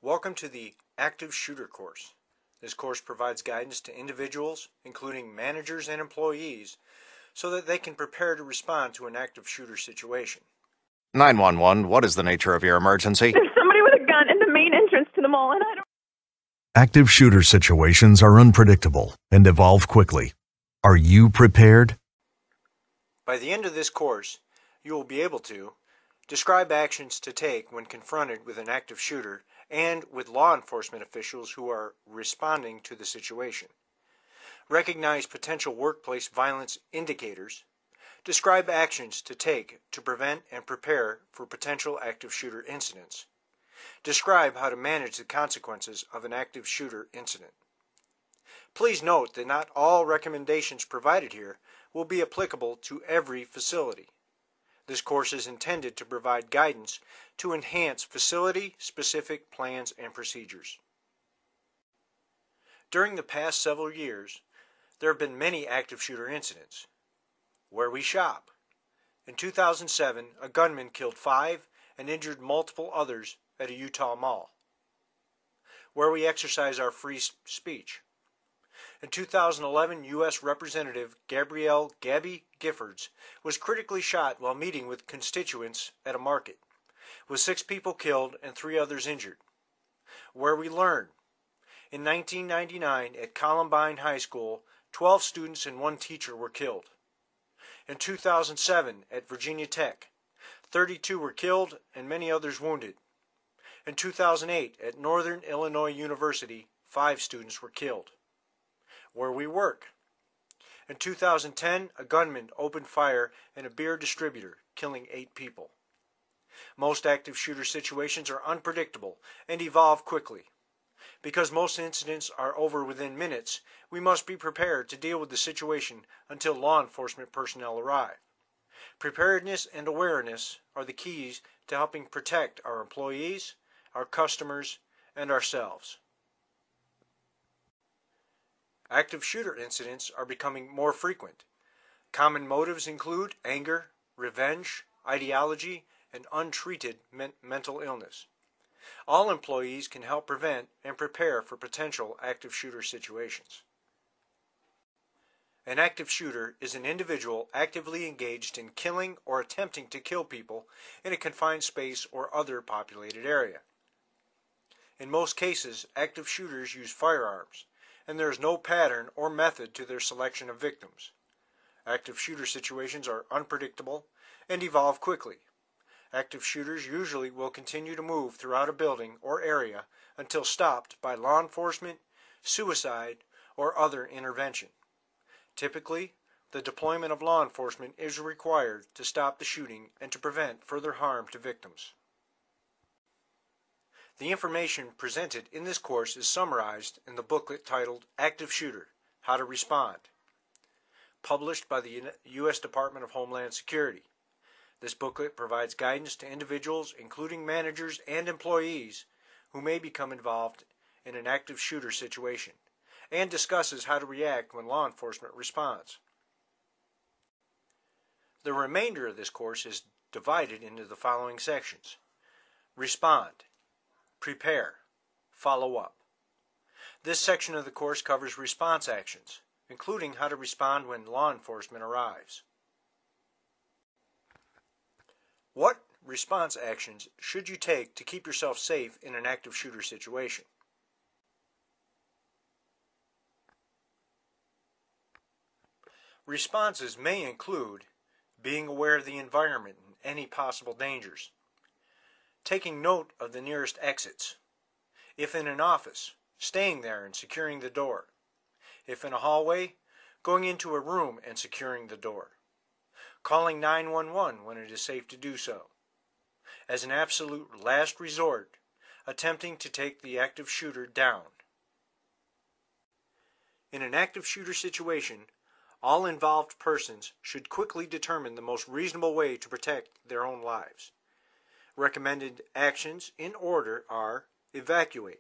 Welcome to the Active Shooter course. This course provides guidance to individuals, including managers and employees, so that they can prepare to respond to an active shooter situation. 911, what is the nature of your emergency? There's somebody with a gun in the main entrance to the mall, and I don't... Active shooter situations are unpredictable and evolve quickly. Are you prepared? By the end of this course, you will be able to describe actions to take when confronted with an active shooter and with law enforcement officials who are responding to the situation. Recognize potential workplace violence indicators. Describe actions to take to prevent and prepare for potential active shooter incidents. Describe how to manage the consequences of an active shooter incident. Please note that not all recommendations provided here will be applicable to every facility. This course is intended to provide guidance to enhance facility-specific plans and procedures. During the past several years, there have been many active shooter incidents. Where we shop. In 2007, a gunman killed 5 and injured multiple others at a Utah mall. Where we exercise our free speech. In 2011, U.S. Representative Gabrielle "Gabby" Giffords was critically shot while meeting with constituents at a market, with 6 people killed and 3 others injured. Where we learn. In 1999, at Columbine High School, 12 students and 1 teacher were killed. In 2007, at Virginia Tech, 32 were killed and many others wounded. In 2008, at Northern Illinois University, 5 students were killed. Where we work. In 2010, a gunman opened fire in a beer distributor, killing 8 people. Most active shooter situations are unpredictable and evolve quickly. Because most incidents are over within minutes, we must be prepared to deal with the situation until law enforcement personnel arrive. Preparedness and awareness are the keys to helping protect our employees, our customers, and ourselves. Active shooter incidents are becoming more frequent. Common motives include anger, revenge, ideology, and untreated mental illness. All employees can help prevent and prepare for potential active shooter situations. An active shooter is an individual actively engaged in killing or attempting to kill people in a confined space or other populated area. In most cases, active shooters use firearms, and there is no pattern or method to their selection of victims. Active shooter situations are unpredictable and evolve quickly. Active shooters usually will continue to move throughout a building or area until stopped by law enforcement, suicide, or other intervention. Typically, the deployment of law enforcement is required to stop the shooting and to prevent further harm to victims. The information presented in this course is summarized in the booklet titled Active Shooter: How to Respond, published by the U.S. Department of Homeland Security. This booklet provides guidance to individuals, including managers and employees, who may become involved in an active shooter situation, and discusses how to react when law enforcement responds. The remainder of this course is divided into the following sections: Respond, Prepare, Follow up. This section of the course covers response actions, including how to respond when law enforcement arrives. What response actions should you take to keep yourself safe in an active shooter situation? Responses may include being aware of the environment and any possible dangers, taking note of the nearest exits, if in an office, staying there and securing the door, if in a hallway, going into a room and securing the door, calling 911 when it is safe to do so, as an absolute last resort, attempting to take the active shooter down. In an active shooter situation, all involved persons should quickly determine the most reasonable way to protect their own lives. Recommended actions in order are: evacuate.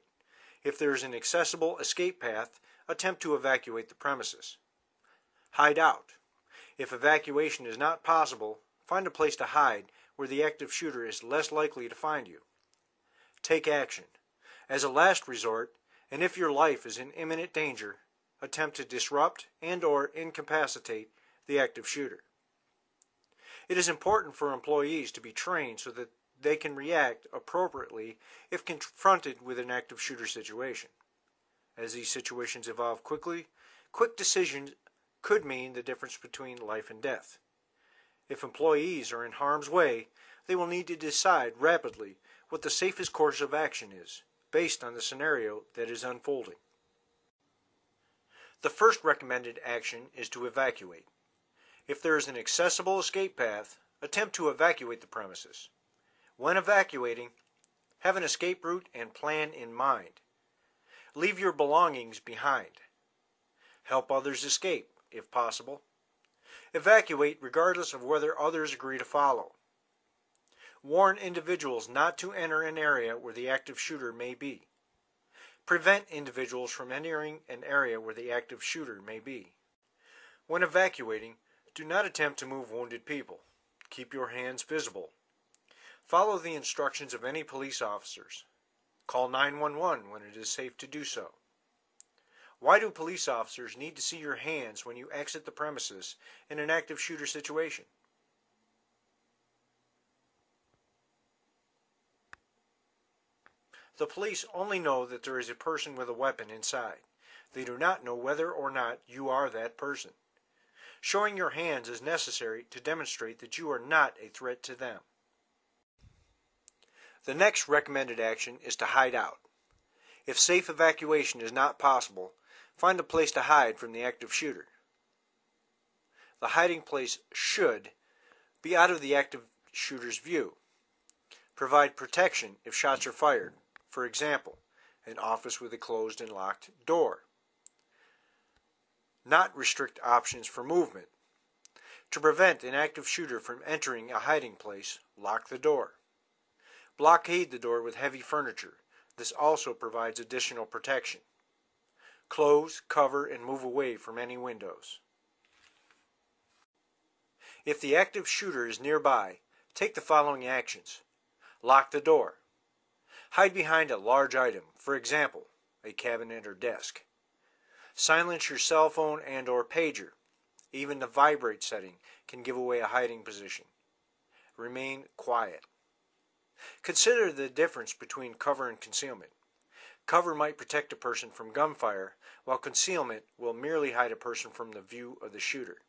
If there is an accessible escape path, attempt to evacuate the premises. Hide out. If evacuation is not possible, find a place to hide where the active shooter is less likely to find you. Take action. As a last resort, and if your life is in imminent danger, attempt to disrupt and/or incapacitate the active shooter. It is important for employees to be trained so that they can react appropriately if confronted with an active shooter situation. As these situations evolve quickly, quick decisions could mean the difference between life and death. If employees are in harm's way, they will need to decide rapidly what the safest course of action is, based on the scenario that is unfolding. The first recommended action is to evacuate. If there is an accessible escape path, attempt to evacuate the premises. When evacuating, have an escape route and plan in mind. Leave your belongings behind. Help others escape, if possible. Evacuate regardless of whether others agree to follow. Warn individuals not to enter an area where the active shooter may be. Prevent individuals from entering an area where the active shooter may be. When evacuating, do not attempt to move wounded people. Keep your hands visible. Follow the instructions of any police officers. Call 911 when it is safe to do so. Why do police officers need to see your hands when you exit the premises in an active shooter situation? The police only know that there is a person with a weapon inside. They do not know whether or not you are that person. Showing your hands is necessary to demonstrate that you are not a threat to them. The next recommended action is to hide out. If safe evacuation is not possible, find a place to hide from the active shooter. The hiding place should be out of the active shooter's view. Provide protection if shots are fired. For example, an office with a closed and locked door. Not restrict options for movement. To prevent an active shooter from entering a hiding place, lock the door. Blockade the door with heavy furniture. This also provides additional protection. Close, cover, and move away from any windows. If the active shooter is nearby, take the following actions. Lock the door. Hide behind a large item, for example, a cabinet or desk. Silence your cell phone and/or pager. Even the vibrate setting can give away a hiding position. Remain quiet. Consider the difference between cover and concealment. Cover might protect a person from gunfire, while concealment will merely hide a person from the view of the shooter.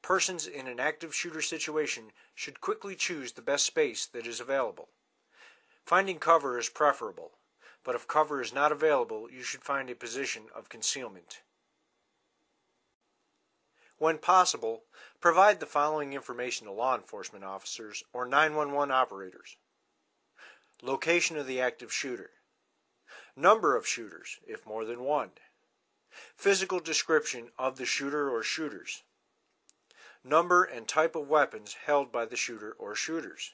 Persons in an active shooter situation should quickly choose the best space that is available. Finding cover is preferable, but if cover is not available, you should find a position of concealment. When possible, provide the following information to law enforcement officers or 911 operators. Location of the active shooter. Number of shooters, if more than one. Physical description of the shooter or shooters. Number and type of weapons held by the shooter or shooters.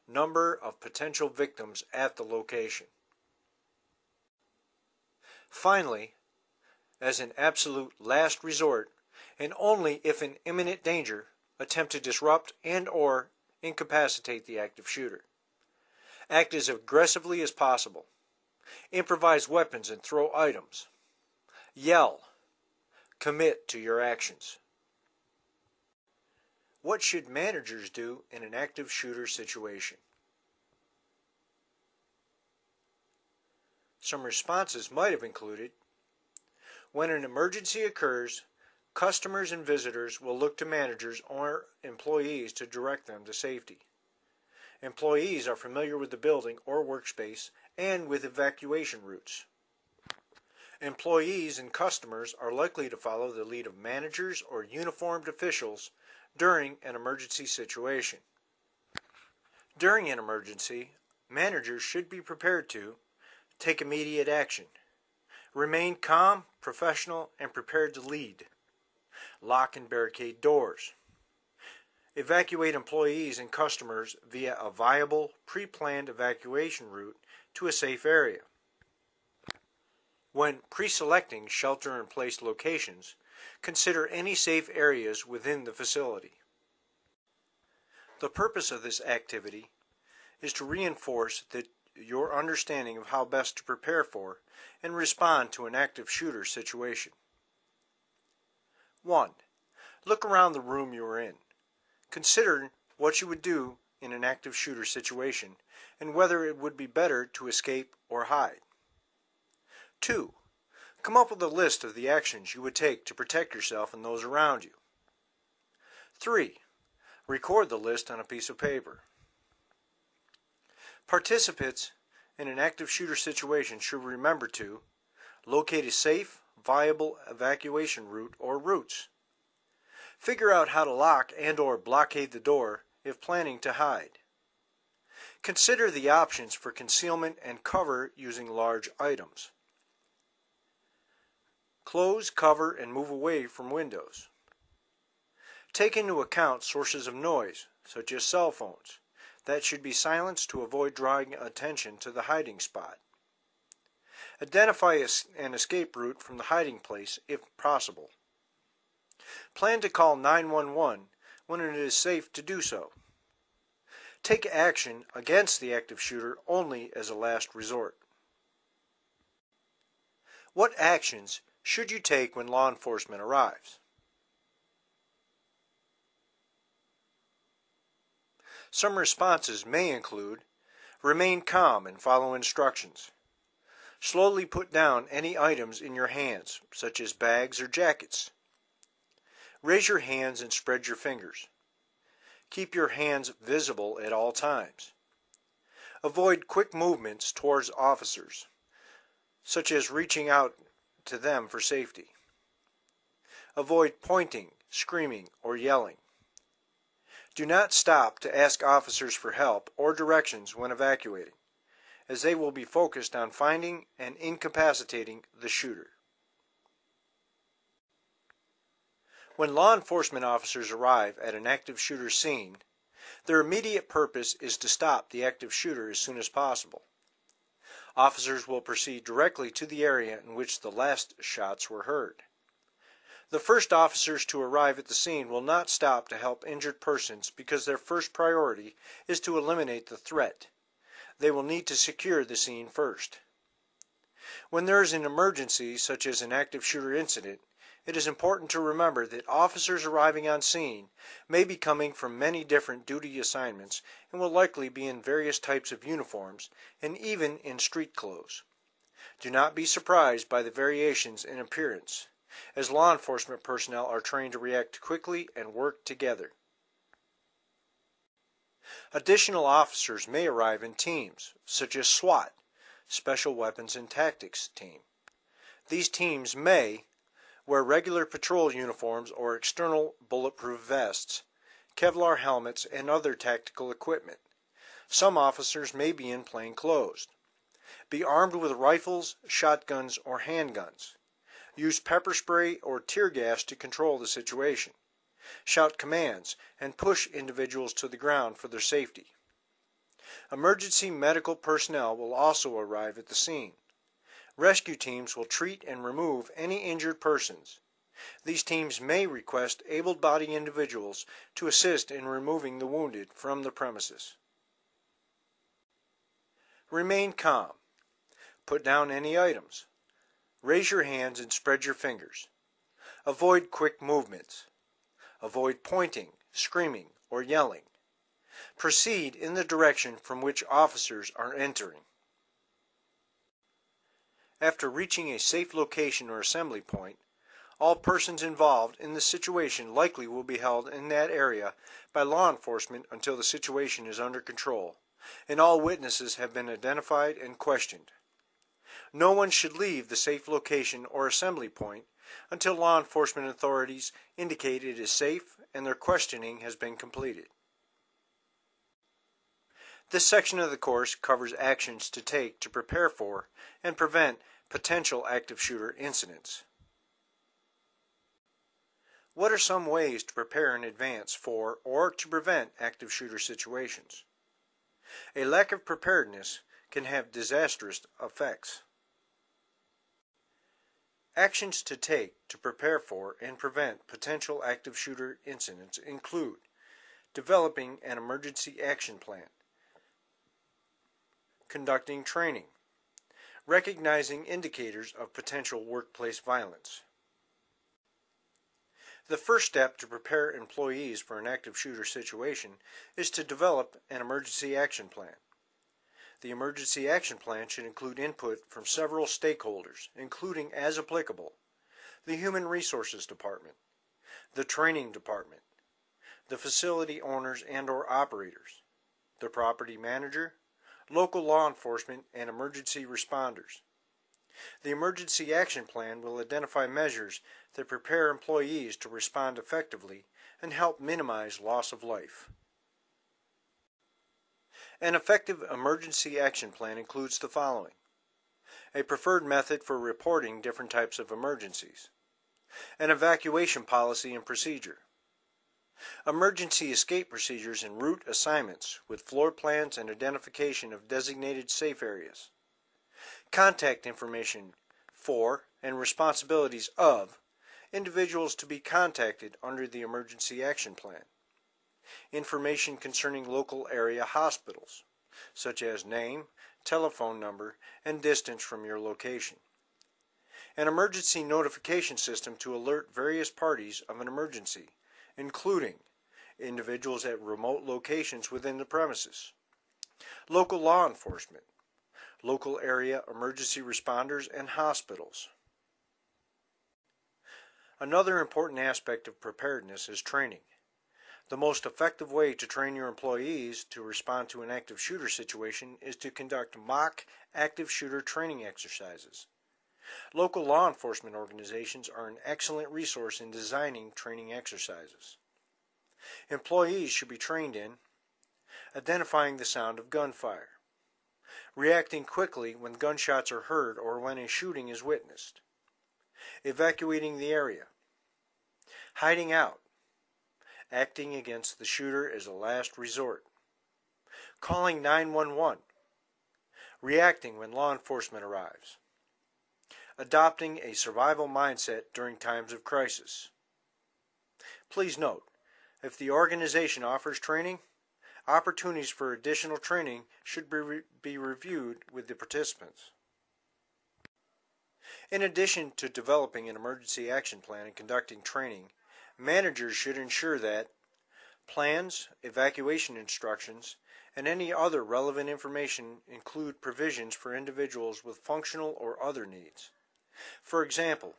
Number of potential victims at the location. Finally, as an absolute last resort, and only if in imminent danger, attempt to disrupt and/or incapacitate the active shooter. Act as aggressively as possible. Improvise weapons and throw items. Yell. Commit to your actions. What should managers do in an active shooter situation? Some responses might have included, when an emergency occurs, customers and visitors will look to managers or employees to direct them to safety. Employees are familiar with the building or workspace and with evacuation routes. Employees and customers are likely to follow the lead of managers or uniformed officials during an emergency situation. During an emergency, managers should be prepared to take immediate action, remain calm, professional, and prepared to lead, lock and barricade doors, evacuate employees and customers via a viable, pre-planned evacuation route to a safe area. When pre-selecting shelter-in-place locations, consider any safe areas within the facility. The purpose of this activity is to reinforce that your understanding of how best to prepare for and respond to an active shooter situation. 1. Look around the room you are in. Consider what you would do in an active shooter situation and whether it would be better to escape or hide. 2. Come up with a list of the actions you would take to protect yourself and those around you. 3. Record the list on a piece of paper. Participants in an active shooter situation should remember to locate a safe, viable evacuation route or routes. Figure out how to lock and/or blockade the door if planning to hide. Consider the options for concealment and cover using large items. Close, cover, and move away from windows. Take into account sources of noise, such as cell phones, that should be silenced to avoid drawing attention to the hiding spot. Identify an escape route from the hiding place if possible. Plan to call 911 when it is safe to do so. Take action against the active shooter only as a last resort. What actions should you take when law enforcement arrives? Some responses may include remain calm and follow instructions. Slowly put down any items in your hands, such as bags or jackets. Raise your hands and spread your fingers. Keep your hands visible at all times. Avoid quick movements towards officers, such as reaching out to them for safety. Avoid pointing, screaming, or yelling. Do not stop to ask officers for help or directions when evacuating, as they will be focused on finding and incapacitating the shooter. When law enforcement officers arrive at an active shooter scene, their immediate purpose is to stop the active shooter as soon as possible. Officers will proceed directly to the area in which the last shots were heard. The first officers to arrive at the scene will not stop to help injured persons because their first priority is to eliminate the threat. They will need to secure the scene first. When there is an emergency, such as an active shooter incident, it is important to remember that officers arriving on scene may be coming from many different duty assignments and will likely be in various types of uniforms and even in street clothes. Do not be surprised by the variations in appearance, as law enforcement personnel are trained to react quickly and work together. Additional officers may arrive in teams, such as SWAT, Special Weapons and Tactics Team. These teams may wear regular patrol uniforms or external bulletproof vests, Kevlar helmets, and other tactical equipment. Some officers may be in plain clothes. Be armed with rifles, shotguns, or handguns. Use pepper spray or tear gas to control the situation. Shout commands and push individuals to the ground for their safety. Emergency medical personnel will also arrive at the scene. Rescue teams will treat and remove any injured persons. These teams may request able-bodied individuals to assist in removing the wounded from the premises. Remain calm. Put down any items. Raise your hands and spread your fingers. Avoid quick movements. Avoid pointing, screaming, or yelling. Proceed in the direction from which officers are entering. After reaching a safe location or assembly point, all persons involved in the situation likely will be held in that area by law enforcement until the situation is under control, and all witnesses have been identified and questioned. No one should leave the safe location or assembly point until law enforcement authorities indicate it is safe and their questioning has been completed. This section of the course covers actions to take to prepare for and prevent potential active shooter incidents. What are some ways to prepare in advance for or to prevent active shooter situations? A lack of preparedness can have disastrous effects. Actions to take to prepare for and prevent potential active shooter incidents include developing an emergency action plan, Conducting training. Recognizing indicators of potential workplace violence. The first step to prepare employees for an active shooter situation is to develop an emergency action plan. The emergency action plan should include input from several stakeholders, including, as applicable, the Human Resources Department, the Training Department, the facility owners and/or operators, the property manager, local law enforcement, and emergency responders. The emergency action plan will identify measures that prepare employees to respond effectively and help minimize loss of life. An effective emergency action plan includes the following: a preferred method for reporting different types of emergencies, an evacuation policy and procedure, emergency escape procedures and route assignments with floor plans and identification of designated safe areas, contact information for and responsibilities of individuals to be contacted under the emergency action plan, information concerning local area hospitals, such as name, telephone number, and distance from your location, an emergency notification system to alert various parties of an emergency, including individuals at remote locations within the premises, local law enforcement, local area emergency responders, and hospitals. Another important aspect of preparedness is training. The most effective way to train your employees to respond to an active shooter situation is to conduct mock active shooter training exercises. Local law enforcement organizations are an excellent resource in designing training exercises. Employees should be trained in identifying the sound of gunfire, reacting quickly when gunshots are heard or when a shooting is witnessed, evacuating the area, hiding out, acting against the shooter as a last resort, calling 911, reacting when law enforcement arrives, adopting a survival mindset during times of crisis. Please note, if the organization offers training, opportunities for additional training should be reviewed with the participants. In addition to developing an emergency action plan and conducting training, managers should ensure that plans, evacuation instructions, and any other relevant information include provisions for individuals with functional or other needs. For example,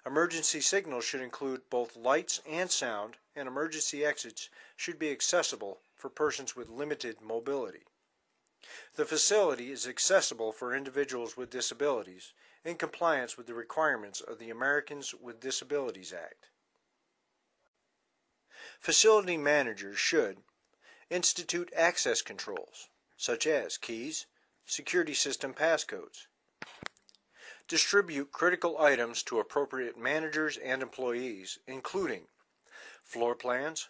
emergency signals should include both lights and sound, and emergency exits should be accessible for persons with limited mobility. The facility is accessible for individuals with disabilities in compliance with the requirements of the Americans with Disabilities Act. Facility managers should institute access controls, such as keys, security system passcodes, distribute critical items to appropriate managers and employees, including floor plans,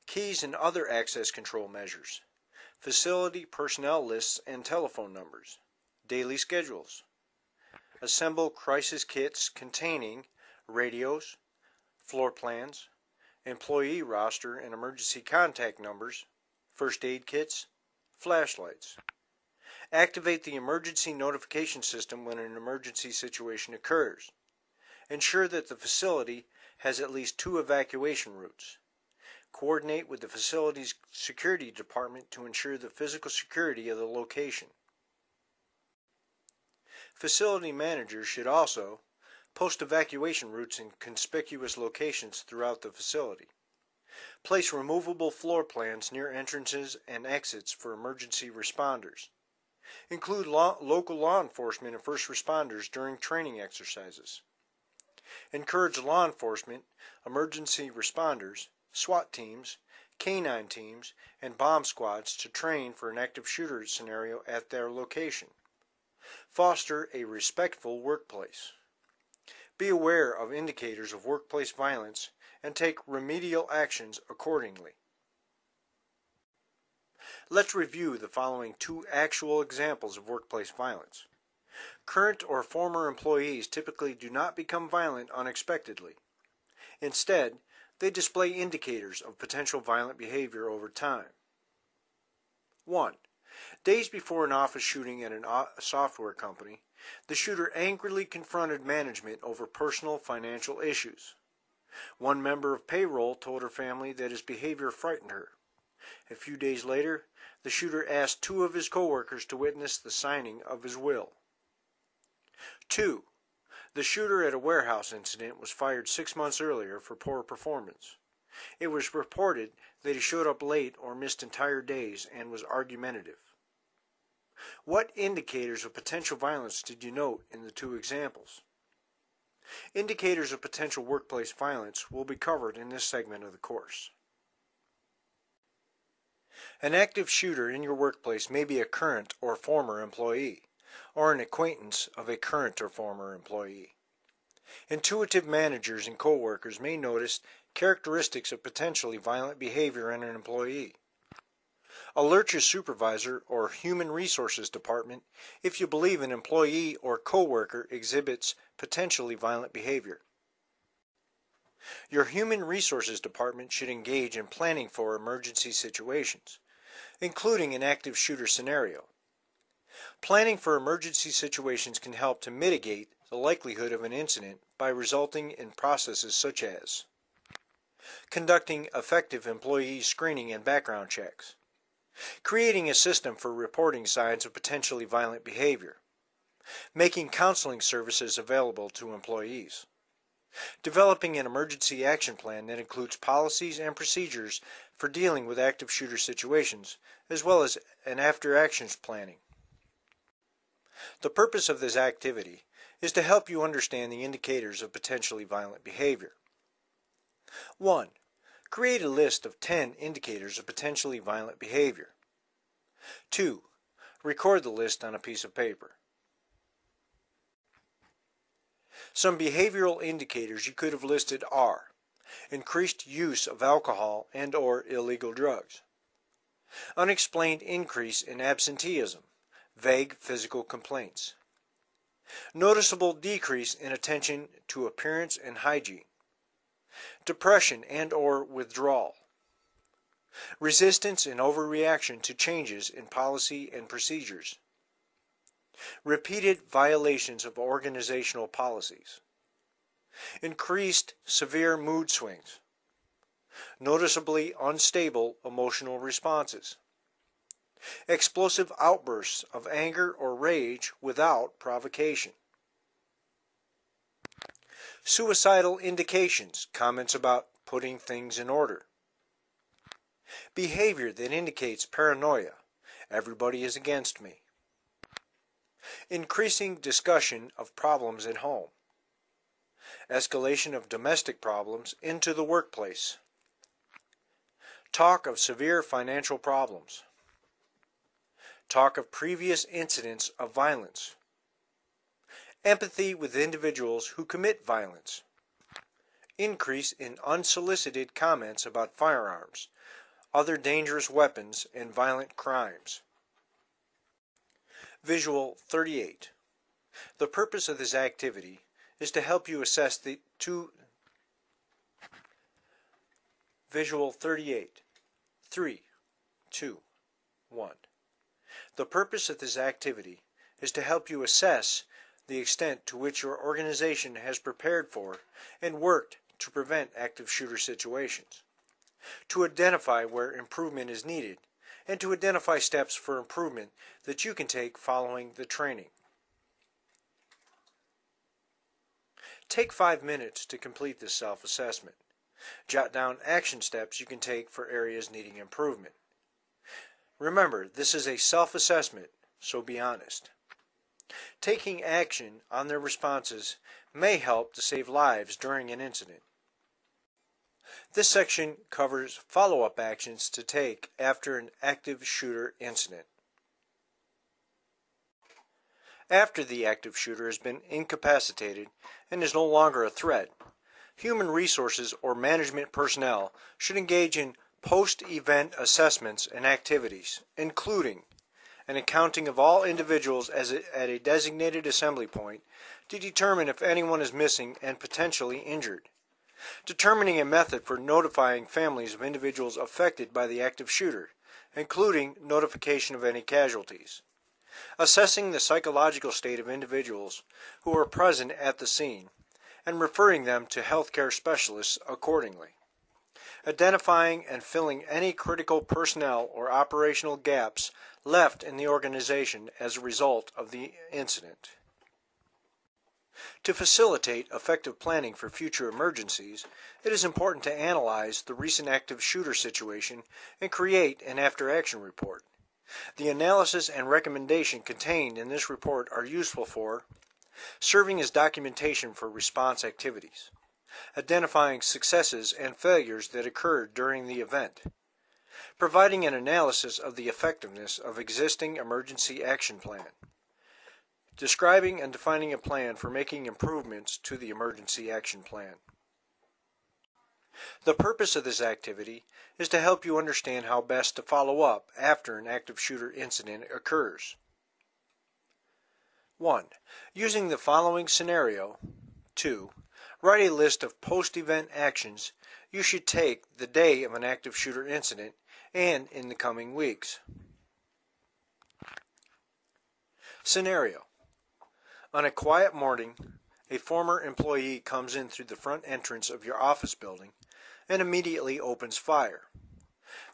keys and other access control measures, facility personnel lists and telephone numbers, daily schedules, assemble crisis kits containing radios, floor plans, employee roster and emergency contact numbers, first aid kits, flashlights. Activate the emergency notification system when an emergency situation occurs. Ensure that the facility has at least 2 evacuation routes. Coordinate with the facility's security department to ensure the physical security of the location. Facility managers should also post evacuation routes in conspicuous locations throughout the facility. Place removable floor plans near entrances and exits for emergency responders. Include local law enforcement and first responders during training exercises. Encourage law enforcement, emergency responders, SWAT teams, K-9 teams, and bomb squads to train for an active shooter scenario at their location. Foster a respectful workplace. Be aware of indicators of workplace violence and take remedial actions accordingly. Let's review the following 2 actual examples of workplace violence. Current or former employees typically do not become violent unexpectedly. Instead, they display indicators of potential violent behavior over time. 1. Days before an office shooting at a software company, the shooter angrily confronted management over personal financial issues. One member of payroll told her family that his behavior frightened her. A few days later, the shooter asked 2 of his coworkers to witness the signing of his will. 2. The shooter at a warehouse incident was fired 6 months earlier for poor performance. It was reported that he showed up late or missed entire days and was argumentative. What indicators of potential violence did you note in the 2 examples? Indicators of potential workplace violence will be covered in this segment of the course. An active shooter in your workplace may be a current or former employee, or an acquaintance of a current or former employee. Intuitive managers and coworkers may notice characteristics of potentially violent behavior in an employee. Alert your supervisor or human resources department if you believe an employee or coworker exhibits potentially violent behavior. Your human resources department should engage in planning for emergency situations, including an active shooter scenario. Planning for emergency situations can help to mitigate the likelihood of an incident by resulting in processes such as conducting effective employee screening and background checks, creating a system for reporting signs of potentially violent behavior, making counseling services available to employees, developing an emergency action plan that includes policies and procedures for dealing with active shooter situations, as well as an after-actions planning. The purpose of this activity is to help you understand the indicators of potentially violent behavior. 1. Create a list of 10 indicators of potentially violent behavior. 2. Record the list on a piece of paper. Some behavioral indicators you could have listed are increased use of alcohol and/or illegal drugs, unexplained increase in absenteeism, vague physical complaints, noticeable decrease in attention to appearance and hygiene, depression and/or withdrawal, resistance and overreaction to changes in policy and procedures, repeated violations of organizational policies, increased severe mood swings, noticeably unstable emotional responses, explosive outbursts of anger or rage without provocation, suicidal indications, comments about putting things in order, behavior that indicates paranoia, everybody is against me, increasing discussion of problems at home, escalation of domestic problems into the workplace, talk of severe financial problems, talk of previous incidents of violence, empathy with individuals who commit violence, increase in unsolicited comments about firearms, other dangerous weapons, and violent crimes. Visual 38. The purpose of this activity is to help you assess the two. Visual 38. 3, 2, 1. The purpose of this activity is to help you assess the extent to which your organization has prepared for and worked to prevent active shooter situations, to identify where improvement is needed, and to identify steps for improvement that you can take following the training. Take 5 minutes to complete this self-assessment. Jot down action steps you can take for areas needing improvement. Remember, this is a self-assessment, so be honest. Taking action on their responses may help to save lives during an incident. This section covers follow-up actions to take after an active shooter incident. After the active shooter has been incapacitated and is no longer a threat, human resources or management personnel should engage in post-event assessments and activities, including an accounting of all individuals at a designated assembly point to determine if anyone is missing and potentially injured, determining a method for notifying families of individuals affected by the active shooter, including notification of any casualties. Assessing the psychological state of individuals who are present at the scene and referring them to healthcare specialists accordingly. Identifying and filling any critical personnel or operational gaps left in the organization as a result of the incident. To facilitate effective planning for future emergencies, it is important to analyze the recent active shooter situation and create an after-action report. The analysis and recommendation contained in this report are useful for serving as documentation for response activities, identifying successes and failures that occurred during the event, providing an analysis of the effectiveness of existing emergency action plan, describing and defining a plan for making improvements to the emergency action plan. The purpose of this activity is to help you understand how best to follow up after an active shooter incident occurs. 1. Using the following scenario. 2. Write a list of post-event actions you should take the day of an active shooter incident and in the coming weeks. Scenario. On a quiet morning, a former employee comes in through the front entrance of your office building and immediately opens fire.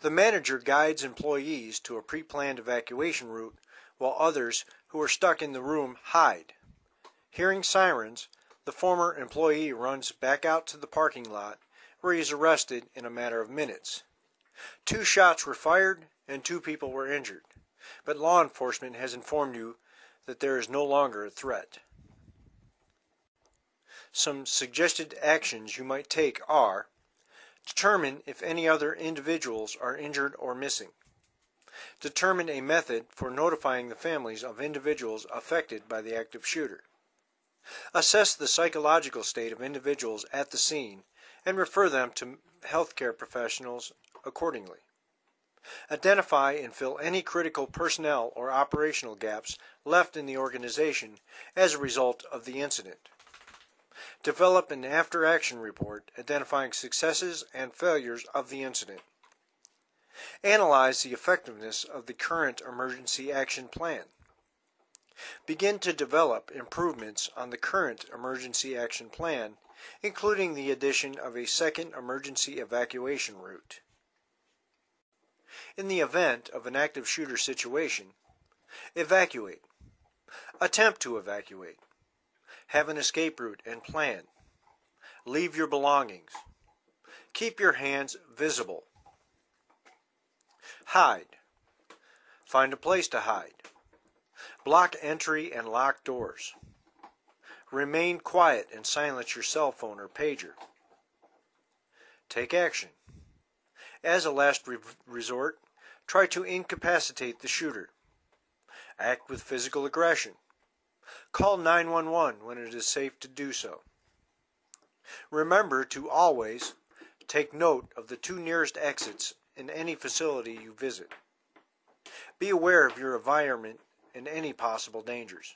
The manager guides employees to a pre-planned evacuation route while others who are stuck in the room hide. Hearing sirens, the former employee runs back out to the parking lot where he is arrested in a matter of minutes. 2 shots were fired and 2 people were injured, but law enforcement has informed you that there is no longer a threat. Some suggested actions you might take are: determine if any other individuals are injured or missing. Determine a method for notifying the families of individuals affected by the active shooter. Assess the psychological state of individuals at the scene and refer them to healthcare professionals accordingly. Identify and fill any critical personnel or operational gaps left in the organization as a result of the incident. Develop an after-action report identifying successes and failures of the incident. Analyze the effectiveness of the current emergency action plan. Begin to develop improvements on the current emergency action plan, including the addition of a second emergency evacuation route. In the event of an active shooter situation, evacuate. Attempt to evacuate. Have an escape route and plan. Leave your belongings. Keep your hands visible. Hide. Find a place to hide. Block entry and lock doors. Remain quiet and silence your cell phone or pager. Take action. As a last resort, try to incapacitate the shooter. Act with physical aggression. Call 911 when it is safe to do so. Remember to always take note of the 2 nearest exits in any facility you visit. Be aware of your environment and any possible dangers.